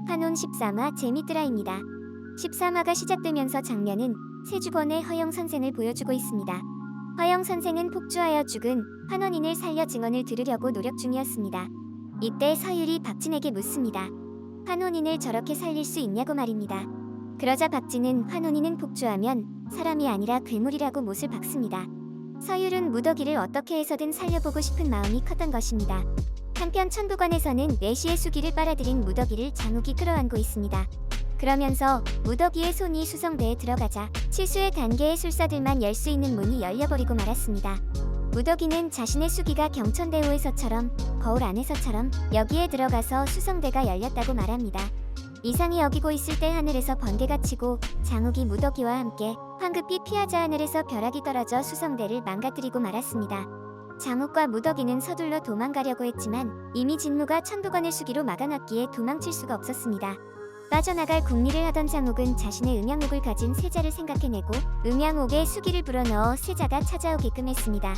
환혼 13화 재밌드라입니다. 13화가 시작되면서 장면은 세주번의 허영 선생을 보여주고 있습니다. 허영 선생은 폭주하여 죽은 환혼인을 살려 증언을 들으려고 노력 중이었습니다. 이때 서율이 박진에게 묻습니다. 환혼인을 저렇게 살릴 수 있냐고 말입니다. 그러자 박진은 환혼인은 폭주하면 사람이 아니라 괴물이라고 못을 박습니다. 서율은 무더기를 어떻게 해서든 살려보고 싶은 마음이 컸던 것입니다. 한편 천부관에서는 내시의 수기를 빨아들인 무더기를 장욱이 끌어안고 있습니다. 그러면서 무더기의 손이 수성대에 들어가자 치수의 단계의 술사들만 열 수 있는 문이 열려버리고 말았습니다. 무더기는 자신의 수기가 경천대오에서처럼 거울 안에서처럼 여기에 들어가서 수성대가 열렸다고 말합니다. 이상히 여기고 있을 때 하늘에서 번개가 치고 장욱이 무더기와 함께 황급히 피하자 하늘에서 벼락이 떨어져 수성대를 망가뜨리고 말았습니다. 장욱과 무더기는 서둘러 도망가려고 했지만 이미 진무가 천부관의 수기로 막아놨기에 도망칠 수가 없었습니다. 빠져나갈 궁리를 하던 장욱은 자신의 음양옥을 가진 세자를 생각해내고 음양옥에 수기를 불어넣어 세자가 찾아오게끔 했습니다.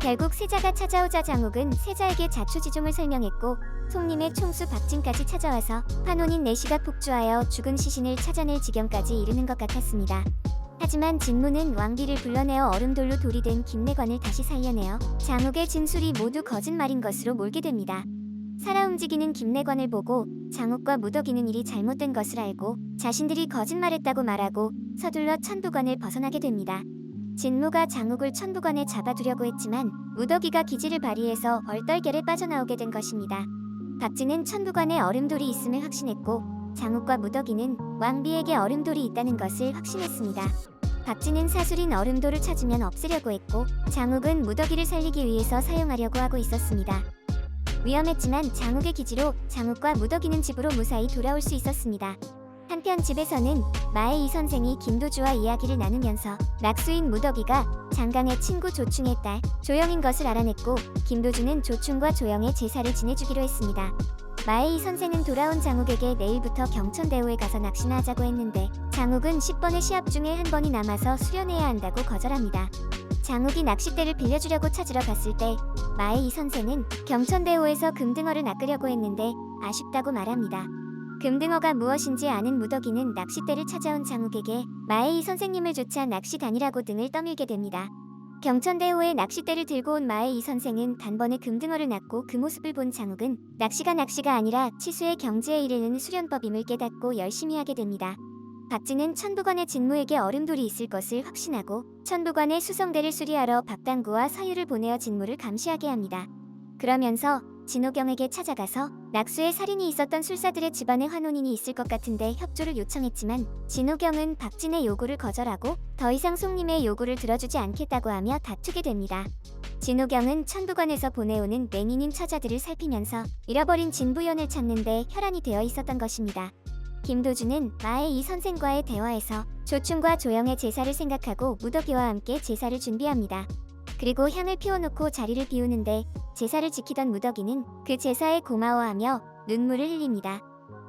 결국 세자가 찾아오자 장욱은 세자에게 자초지종을 설명했고 손님의 총수 박진까지 찾아와서 환혼인 내시가 폭주하여 죽은 시신을 찾아낼 지경까지 이르는 것 같았습니다. 하지만 진무는 왕비를 불러내어 얼음돌로 돌이 된 김내관을 다시 살려내어 장욱의 진술이 모두 거짓말인 것으로 몰게 됩니다. 살아 움직이는 김내관을 보고 장욱과 무더기는 일이 잘못된 것을 알고 자신들이 거짓말했다고 말하고 서둘러 천부관을 벗어나게 됩니다. 진무가 장욱을 천부관에 잡아두려고 했지만 무더기가 기지를 발휘해서 얼떨결에 빠져나오게 된 것입니다. 박진은 천부관에 얼음돌이 있음을 확신했고 장욱과 무더기는 왕비에게 얼음돌이 있다는 것을 확신했습니다. 박진은 사술인 얼음돌을 찾으면 없애려고 했고 장욱은 무더기를 살리기 위해서 사용하려고 하고 있었습니다. 위험했지만 장욱의 기지로 장욱과 무더기는 집으로 무사히 돌아올 수 있었습니다. 한편 집에서는 마의 이 선생이 김도주와 이야기를 나누면서 낙수인 무더기가 장강의 친구 조충의 딸 조영인 것을 알아냈고 김도주는 조충과 조영의 제사를 지내주기로 했습니다. 마의 이 선생은 돌아온 장욱에게 내일부터 경천대오에 가서 낚시나 하자고 했는데 장욱은 10번의 시합 중에 한 번이 남아서 수련해야 한다고 거절합니다. 장욱이 낚싯대를 빌려주려고 찾으러 갔을 때 마의 이 선생은 경천대오에서 금등어를 낚으려고 했는데 아쉽다고 말합니다. 금등어가 무엇인지 아는 무더기는 낚싯대를 찾아온 장욱에게 마의 이 선생님을 조차 낚시 다니라고 등을 떠밀게 됩니다. 경천대오에 낚싯대를 들고 온 마의 이 선생은 단번에 금등어를 낚고 그 모습을 본 장욱은 낚시가 아니라 치수의 경지에 이르는 수련법임을 깨닫고 열심히 하게 됩니다. 박진은 천부관의 진무에게 얼음돌이 있을 것을 확신하고 천부관의 수성대를 수리하러 박당구와 서유를 보내어 진무를 감시하게 합니다. 그러면서 진호경에게 찾아가서 낙수에 살인이 있었던 술사들의 집안에 환혼인이 있을 것 같은데 협조를 요청했지만 진호경은 박진의 요구를 거절하고 더 이상 송림의 요구를 들어주지 않겠다고 하며 다투게 됩니다. 진호경은 천부관에서 보내오는 맹인인 처자들을 살피면서 잃어버린 진부연을 찾는데 혈안이 되어 있었던 것입니다. 김도주는 마의 이 선생과의 대화에서 조충과 조영의 제사를 생각하고 무더기와 함께 제사를 준비합니다. 그리고 향을 피워놓고 자리를 비우는데 제사를 지키던 무더기는 그 제사에 고마워하며 눈물을 흘립니다.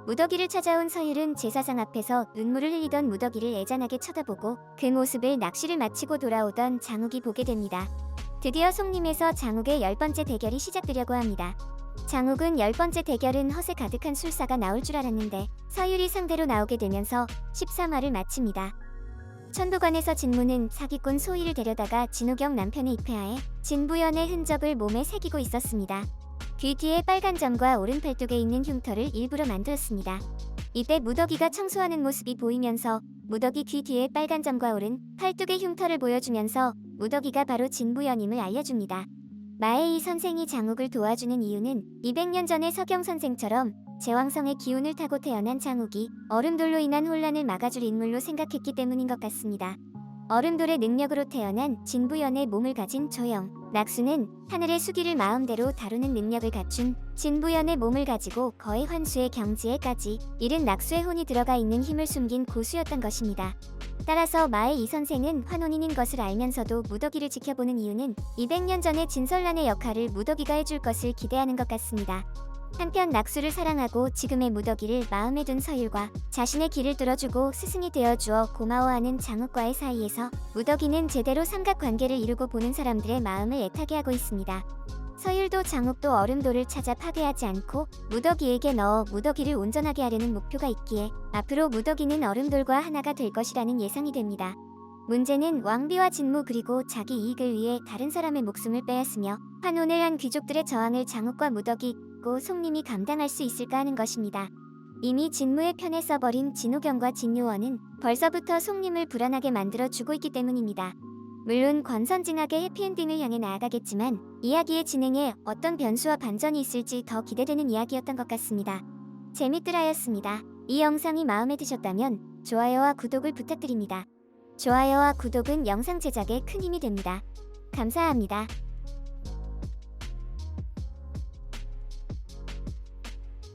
무더기를 찾아온 서율은 제사상 앞에서 눈물을 흘리던 무더기를 애잔하게 쳐다보고 그 모습을 낚시를 마치고 돌아오던 장욱이 보게 됩니다. 드디어 송림에서 장욱의 10번째 대결이 시작되려고 합니다. 장욱은 10번째 대결은 허세 가득한 술사가 나올 줄 알았는데 서율이 상대로 나오게 되면서 13화를 마칩니다. 천부관에서 진무는 사기꾼 소희를 데려다가 진호경 남편의 입회하에 진부연의 흔적을 몸에 새기고 있었습니다. 귀 뒤에 빨간 점과 오른 팔뚝에 있는 흉터를 일부러 만들었습니다. 이때 무더기가 청소하는 모습이 보이면서 무더기 귀 뒤에 빨간 점과 오른 팔뚝의 흉터를 보여주면서 무더기가 바로 진부연임을 알려줍니다. 마의 이 선생이 장욱을 도와주는 이유는 200년 전의 서경 선생처럼 제왕성의 기운을 타고 태어난 장욱이 얼음돌로 인한 혼란을 막아줄 인물로 생각했기 때문인 것 같습니다. 얼음돌의 능력으로 태어난 진부연의 몸을 가진 조영, 낙수는 하늘의 수기를 마음대로 다루는 능력을 갖춘 진부연의 몸을 가지고 거의 환수의 경지에까지 이른 낙수의 혼이 들어가 있는 힘을 숨긴 고수였던 것입니다. 따라서 마의 이 선생은 환혼인인 것을 알면서도 무더기를 지켜보는 이유는 200년 전의 진설란의 역할을 무더기가 해줄 것을 기대하는 것 같습니다. 한편 낙수를 사랑하고 지금의 무더기를 마음에 둔 서율과 자신의 길을 뚫어주고 스승이 되어주어 고마워하는 장욱과의 사이에서 무더기는 제대로 삼각관계를 이루고 보는 사람들의 마음을 애타게 하고 있습니다. 서율도 장욱도 얼음돌을 찾아 파괴하지 않고 무더기에게 넣어 무더기를 온전하게 하려는 목표가 있기에 앞으로 무더기는 얼음돌과 하나가 될 것이라는 예상이 됩니다. 문제는 왕비와 진무 그리고 자기 이익을 위해 다른 사람의 목숨을 빼앗으며 환혼을 한 귀족들의 저항을 장욱과 무더기 고 송림이 감당할 수 있을까 하는 것입니다. 이미 진무의 편에 서버린 진호경과 진요원은 벌써부터 송림을 불안하게 만들어 주고 있기 때문입니다. 물론 권선징악의 해피엔딩을 향해 나아가겠지만 이야기의 진행에 어떤 변수와 반전이 있을지 더 기대되는 이야기였던 것 같습니다. 재밌드라였습니다. 이 영상이 마음에 드셨다면 좋아요와 구독을 부탁드립니다. 좋아요와 구독은 영상 제작에 큰 힘이 됩니다. 감사합니다.